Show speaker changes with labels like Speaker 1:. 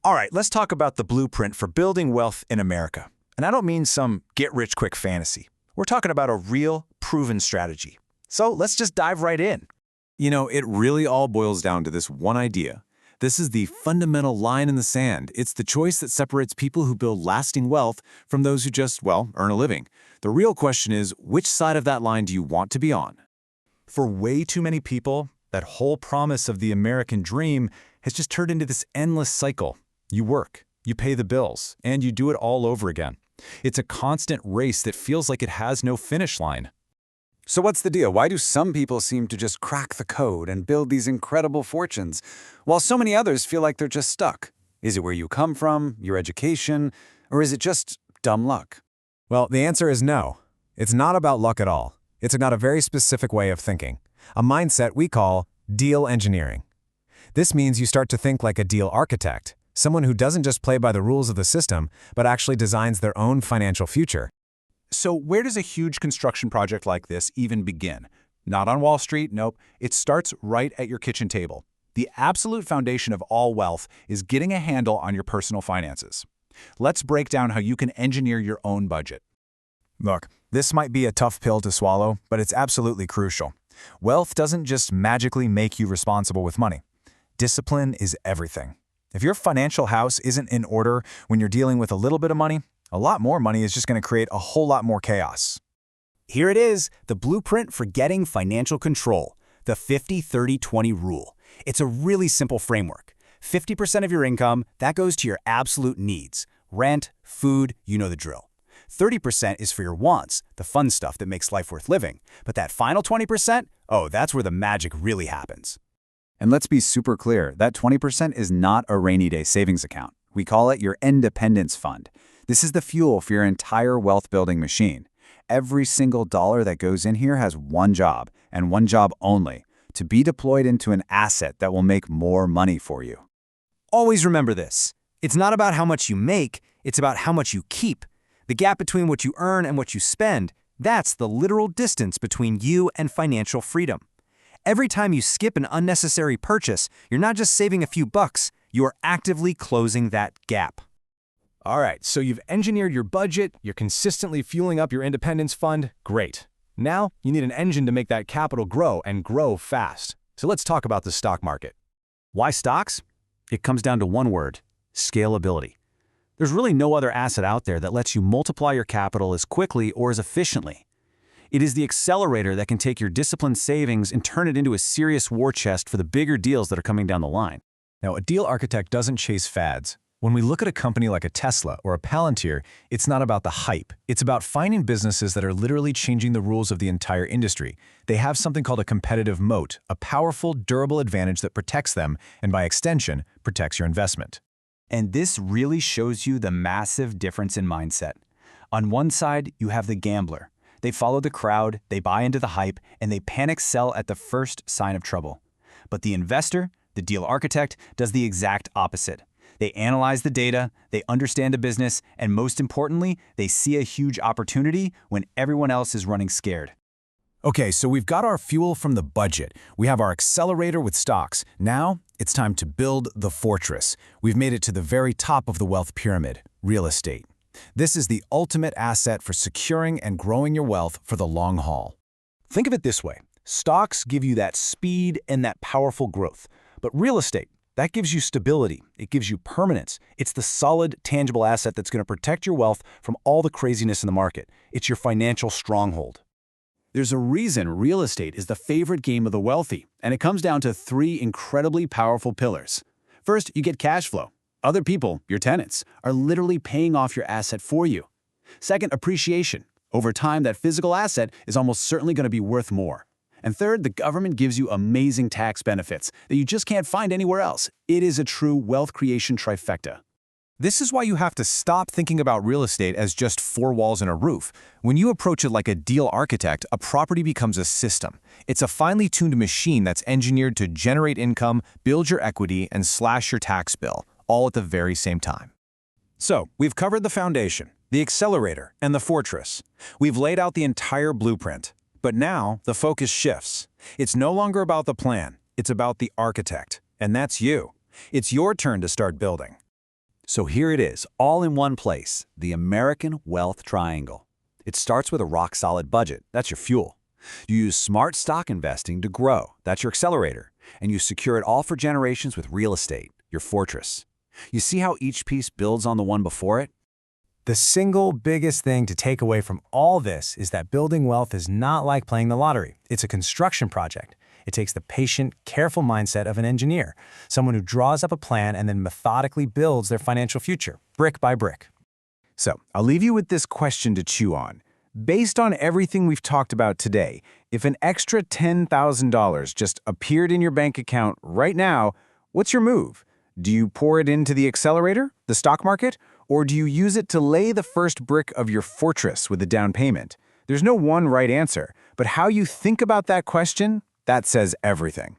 Speaker 1: All right, let's talk about the blueprint for building wealth in America. And I don't mean some get-rich-quick fantasy. We're talking about a real, proven strategy. So let's just dive right in.
Speaker 2: You know, it really all boils down to this one idea. This is the fundamental line in the sand. It's the choice that separates people who build lasting wealth from those who just, well, earn a living. The real question is, which side of that line do you want to be on?
Speaker 1: For way too many people, that whole promise of the American dream has just turned into this endless cycle. You work, you pay the bills, and you do it all over again. It's a constant race that feels like it has no finish line.
Speaker 2: So what's the deal? Why do some people seem to just crack the code and build these incredible fortunes, while so many others feel like they're just stuck? Is it where you come from, your education, or is it just dumb luck?
Speaker 3: Well, the answer is no. It's not about luck at all. It's about a very specific way of thinking, a mindset we call deal engineering. This means you start to think like a deal architect, someone who doesn't just play by the rules of the system, but actually designs their own financial future.
Speaker 1: So where does a huge construction project like this even begin? Not on Wall Street, nope. It starts right at your kitchen table. The absolute foundation of all wealth is getting a handle on your personal finances. Let's break down how you can engineer your own budget.
Speaker 3: Look, this might be a tough pill to swallow, but it's absolutely crucial. Wealth doesn't just magically make you responsible with money. Discipline is everything. If your financial house isn't in order when you're dealing with a little bit of money, a lot more money is just going to create a whole lot more chaos.
Speaker 4: Here it is, the blueprint for getting financial control, the 50-30-20 rule. It's a really simple framework. 50% of your income, that goes to your absolute needs. Rent, food, you know the drill. 30% is for your wants, the fun stuff that makes life worth living. But that final 20%, oh, that's where the magic really happens.
Speaker 2: And let's be super clear, that 20% is not a rainy day savings account. We call it your independence fund. This is the fuel for your entire wealth-building machine. Every single dollar that goes in here has one job, and one job only, to be deployed into an asset that will make more money for you.
Speaker 4: Always remember this. It's not about how much you make, it's about how much you keep. The gap between what you earn and what you spend, that's the literal distance between you and financial freedom. Every time you skip an unnecessary purchase, you're not just saving a few bucks, you are actively closing that gap.
Speaker 1: All right, so you've engineered your budget, you're consistently fueling up your independence fund. Great. Now, you need an engine to make that capital grow and grow fast. So let's talk about the stock market. Why stocks? It comes down to one word: scalability. There's really no other asset out there that lets you multiply your capital as quickly or as efficiently. It is the accelerator that can take your disciplined savings and turn it into a serious war chest for the bigger deals that are coming down the line.
Speaker 3: Now, a deal architect doesn't chase fads. When we look at a company like a Tesla or a Palantir, it's not about the hype. It's about finding businesses that are literally changing the rules of the entire industry. They have something called a competitive moat, a powerful, durable advantage that protects them and, by extension, protects your investment.
Speaker 4: And this really shows you the massive difference in mindset. On one side, you have the gambler. They follow the crowd, they buy into the hype, and they panic sell at the first sign of trouble. But the investor, the deal architect, does the exact opposite. They analyze the data, they understand the business, and most importantly, they see a huge opportunity when everyone else is running scared.
Speaker 3: Okay, so we've got our fuel from the budget. We have our accelerator with stocks. Now, it's time to build the fortress. We've made it to the very top of the wealth pyramid, real estate. This is the ultimate asset for securing and growing your wealth for the long haul.
Speaker 1: Think of it this way. Stocks give you that speed and that powerful growth. But real estate, that gives you stability. It gives you permanence. It's the solid, tangible asset that's going to protect your wealth from all the craziness in the market. It's your financial stronghold. There's a reason real estate is the favorite game of the wealthy, and it comes down to three incredibly powerful pillars. First, you get cash flow. Other people, your tenants, are literally paying off your asset for you. Second, appreciation. Over time, that physical asset is almost certainly going to be worth more. And third, the government gives you amazing tax benefits that you just can't find anywhere else. It is a true wealth creation trifecta.
Speaker 3: This is why you have to stop thinking about real estate as just four walls and a roof. When you approach it like a deal architect, a property becomes a system. It's a finely tuned machine that's engineered to generate income, build your equity, and slash your tax bill, all at the very same time. So, we've covered the foundation, the accelerator, and the fortress. We've laid out the entire blueprint. But now, the focus shifts. It's no longer about the plan, it's about the architect. And that's you. It's your turn to start building.
Speaker 2: So here it is, all in one place, the American Wealth Triangle. It starts with a rock-solid budget. That's your fuel. You use smart stock investing to grow. That's your accelerator. And you secure it all for generations with real estate, your fortress. You see how each piece builds on the one before it?
Speaker 1: The single biggest thing to take away from all this is that building wealth is not like playing the lottery. It's a construction project. It takes the patient, careful mindset of an engineer, someone who draws up a plan and then methodically builds their financial future, brick by brick.
Speaker 3: So, I'll leave you with this question to chew on. Based on everything we've talked about today, if an extra $10,000 just appeared in your bank account right now, what's your move? Do you pour it into the accelerator, the stock market, or do you use it to lay the first brick of your fortress with a down payment? There's no one right answer, but how you think about that question, that says everything.